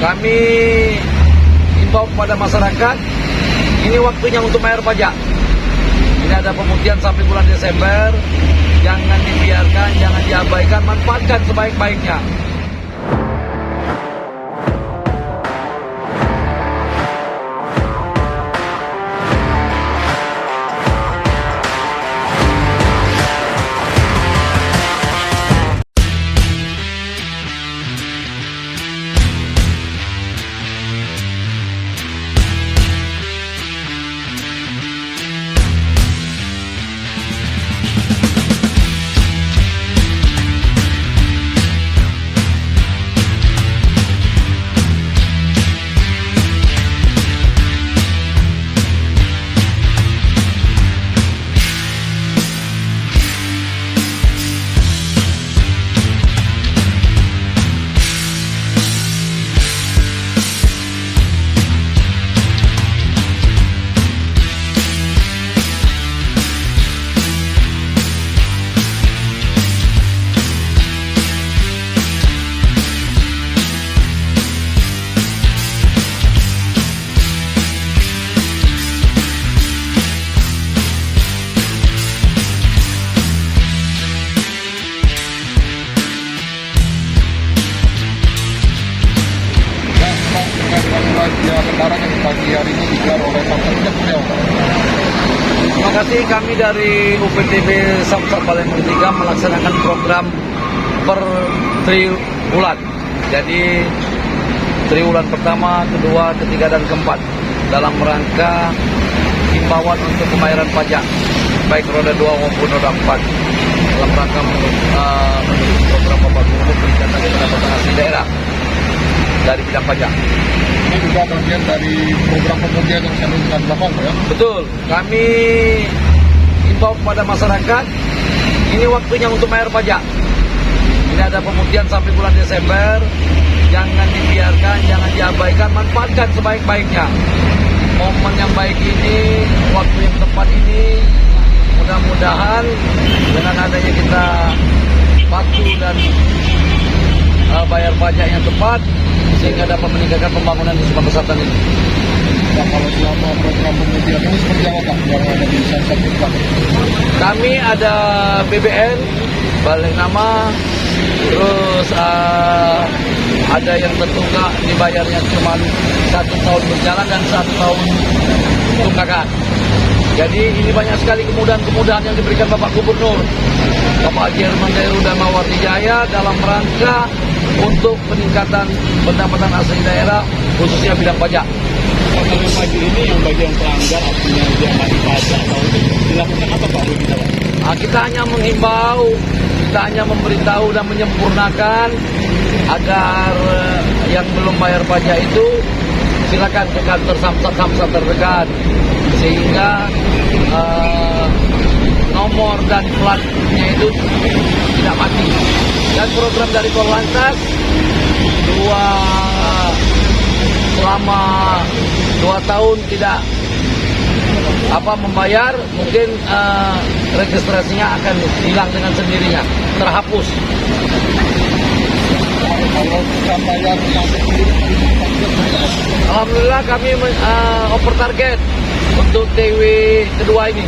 Kami himbau kepada masyarakat, ini waktunya untuk bayar pajak. Ini ada pemutihan sampai bulan Desember, jangan dibiarkan, jangan diabaikan, manfaatkan sebaik-baiknya. Kendaraan yang pagi hari ini digelar oleh Samsat Beliau. Terima kasih, kami dari UPTB Samsat Palembang 3 melaksanakan program per triwulan. Jadi triwulan pertama, kedua, ketiga, dan keempat dalam rangka himbauan untuk pembayaran pajak baik roda 2 maupun roda 4 dalam rangka menuju program Bapak Gubernur peningkatan pendapatan asli daerah dari bidang pajak. Ini juga bagian dari program pemutihan yang saya minta dilakukan, ya? Betul, kami himbau kepada masyarakat, ini waktunya untuk bayar pajak. Ini ada pemutihan sampai bulan Desember, jangan dibiarkan, jangan diabaikan, manfaatkan sebaik-baiknya. Momen yang baik ini, waktu yang tepat ini, mudah-mudahan dengan adanya kita patuh dan bayar pajak yang tepat, sehingga dapat meningkatkan pembangunan di Sumatera Selatan ini. Nah, kalau selama program pemutihan ini seperti apa, Pak, yang ada di Samsat Beliau? Kami ada BBN, balik nama, terus ada yang tertunggak dibayarnya cuma 1 tahun berjalan dan 1 tahun tunggakan. Jadi ini banyak sekali kemudahan-kemudahan yang diberikan Bapak Gubernur, Bapak Haji Herman Deru dan Mawardi Jaya dalam rangka untuk peningkatan pendapatan asli daerah khususnya bidang pajak. Kalau pagi ini yang bagian pelanggar artinya dia nggak pajak atau dilakukan apa, Pak? Kita hanya menghimbau, kita hanya memberitahu dan menyempurnakan agar yang belum bayar pajak itu silakan ke kantor Samsat terdekat, sehingga nomor dan platnya itu tidak mati. Dan program dari Korlantas selama 2 tahun tidak membayar, mungkin registrasinya akan hilang dengan sendirinya, terhapus. Kalau kita bayar Alhamdulillah kami over target untuk TW kedua ini.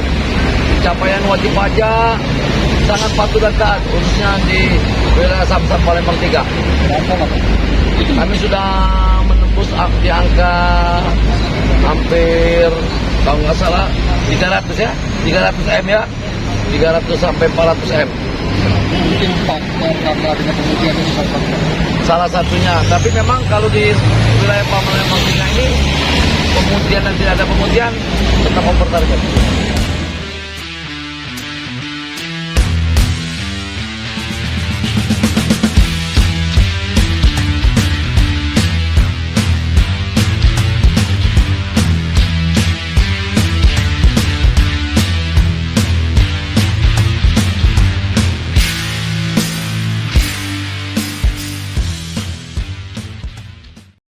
Capaian wajib pajak sangat patuh dan taat, khususnya di wilayah Samsat Palembang 3. Kami sudah menembus di angka hampir, kalau nggak salah 300 ya, 300 M ya, 300 sampai 400 M. Mungkin faktor karena dengan pemutihan ini Salah satunya, tapi memang kalau di wilayah Palembang 3 ini pemutihan dan tidak ada pemutihan tetap over target.